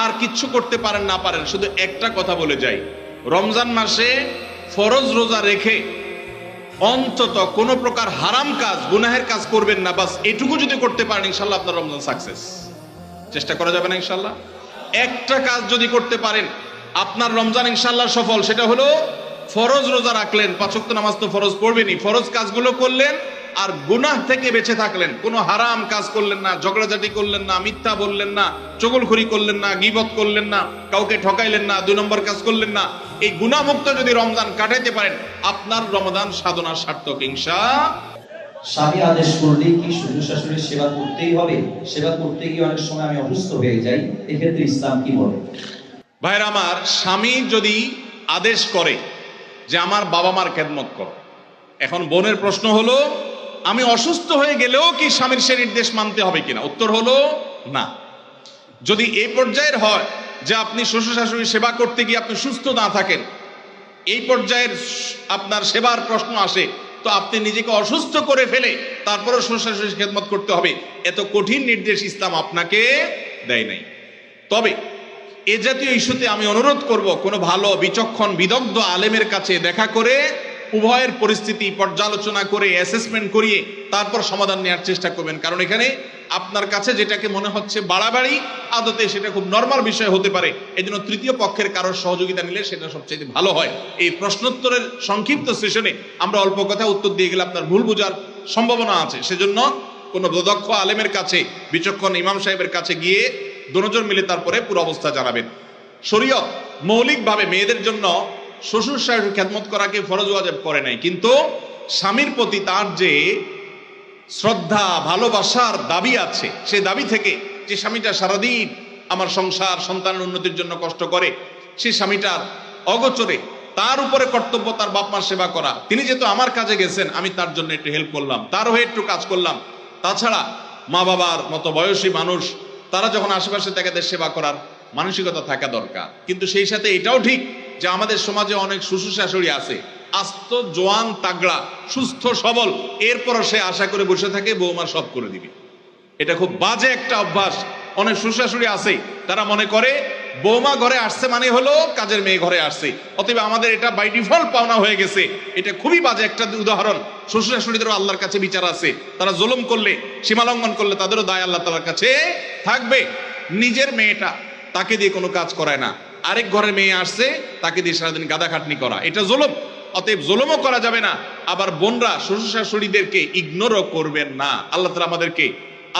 আর কিচ্ছু করতে পারেন না পারেন, শুধু একটা কথা বলে যাই, রমজান মাসে ফরজ রোজা রেখে অন্তত কোনো প্রকার হারাম কাজ, গুনাহের কাজ করবেন না। বাস এটুকু যদি করতে পারেন ইনশাল্লাহ আপনার রমজান সাকসেস। চেষ্টা করা যাবে না ইনশাল্লাহ? একটা কাজ যদি করতে পারেন আপনার রমজান ইনশাল্লাহ সফল। সেটা হলো ফরজ রোজা রাখলেন, 5 ওয়াক্ত নামাজ তো ফরজ পড়বেনই, ফরজ কাজগুলো করলেন আর গুনাহ থেকে বেঁচে থাকলেন। কোনো হারাম কাজ করলেন না, ঝগড়াঝাটি করলেন না, মিথ্যা বললেন না, চগলখড়ি করলেন না, গীবত করলেন না, কাউকে ঠকাইলেন না, 2 নম্বর কাজ করলেন না। এই গুনাহমুক্ত যদি রমজান কাটাইতে পারেন আপনার রমজান সাধনার সার্থক ইনশাআল্লাহ। স্বামী আদেশ করলে কি শ্বশুর শাশুড়ির সেবা করতেই হবে? সেবা করতে গিয়ে অনেক সময় আমি অসুস্থ হয়ে যাই, এক্ষেত্রে ইসলাম কি বলে? ভাইরা আমার, স্বামী যদি আদেশ করে যে আমার বাবা মার খেদমত কর, এখন বোনের প্রশ্ন হলো আমি অসুস্থ হয়ে গেলেও কি স্বামীর সে নির্দেশ মানতে হবে কিনা? উত্তর হলো না। যদি এই পর্যায়ের হয় যে আপনি শ্বশুর শাশুড়ির সেবা করতে গিয়ে আপনি সুস্থ না থাকেন, এই পর্যায়ের আপনার সেবার প্রশ্ন আসে, তো আপনি নিজেকে অসুস্থ করে ফেলে তারপরে শ্বশুর শাশুড়ির খেদমত করতে হবে, এত কঠিন নির্দেশ ইসলাম আপনাকে দেয় নাই। তবে এ জাতীয় ইস্যুতে আমি অনুরোধ করব, কোনো ভালো বিচক্ষণ বিদগ্ধ আলেমের কাছে দেখা করে উভয়ের পরিস্থিতি পর্যালোচনা করে অ্যাসেসমেন্ট করিয়ে তারপর সমাধান নেওয়ার চেষ্টা করবেন। কারণ এখানে আপনার কাছে যেটাকে মনে হচ্ছে বাড়াবাড়ি, আদতে সেটা খুব নরমাল বিষয় হতে পারে। এই জন্য তৃতীয় পক্ষের কারোর সহযোগিতা নিলে সেটা সবচেয়ে ভালো হয়। এই প্রশ্নোত্তরের সংক্ষিপ্ত সেশনে আমরা অল্প কথা উত্তর দিয়ে গেলে আপনার ভুল বোঝার সম্ভাবনা আছে। সেজন্য কোনো দক্ষ আলেমের কাছে, বিচক্ষণ ইমাম সাহেবের কাছে গিয়ে দুজন মিলে তারপরে পুরো অবস্থা জানাবেন। শরীয়ত মৌলিকভাবে মেয়েদের জন্য শ্বশুর শাশুড়ির খেদমত করাকে ফরজ ওয়াজিব করে নাই, কিন্তু স্বামীর প্রতি তার যে শ্রদ্ধা ভালোবাসার দাবি আছে, সেই দাবি থেকে যে স্বামীটা সারাদিন আমার সংসার সন্তানের উন্নতির জন্য কষ্ট করে, সেই স্বামীটার অগোচরে তার উপরে কর্তব্য তার বাপ মার সেবা করা। তিনি যেহেতু আমার কাজে গেছেন, আমি তার জন্য একটু হেল্প করলাম, তার হয়ে একটু কাজ করলাম। তাছাড়া মা বাবার মতো বয়সী মানুষ, তারা যখন আশেপাশে তাদের সেবা করার মানসিকতা থাকা দরকার। কিন্তু সেই সাথে এটাও ঠিক যে আমাদের সমাজে অনেক শ্বশুর শাশুড়ি আছে আস্ত জোয়ান তাগড়া সুস্থ সবল, এরপরও সে আশা করে বসে থাকে বৌমা সব করে দিবে। এটা খুব বাজে একটা অভ্যাস। অনেক শ্বশুর শাশুড়ি আছে তারা মনে করে বৌমা ঘরে আসছে মানে হলো কাজের মেয়ে ঘরে আসছে, অতএব আমাদের এটা বাই ডিফল্ট পাওনা হয়ে গেছে। এটা খুবই বাজে একটা উদাহরণ। শ্বশুর শাশুড়িদেরও আল্লাহর কাছে বিচার আছে, তারা জুলুম করলে, সীমালঙ্ঘন করলে তাদেরও দায় আল্লাহ তাআলার কাছে থাকবে। নিজের মেয়েটা তাকে দিয়ে কোনো কাজ করায় না, আরেক ঘরের মেয়ে আসছে তাকে দিয়ে সারাদিন গাদা খাটনি করা, এটা জুলুম। অতএব জুলুমও করা যাবে না। আবার বোনরা শ্বশুর শাশুড়িদেরকে ইগনোরও করবেন না। আল্লাহ তাআলা আমাদেরকে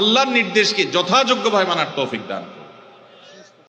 আল্লাহর নির্দেশকে যথাযোগ্যভাবে মানার তৌফিক দান।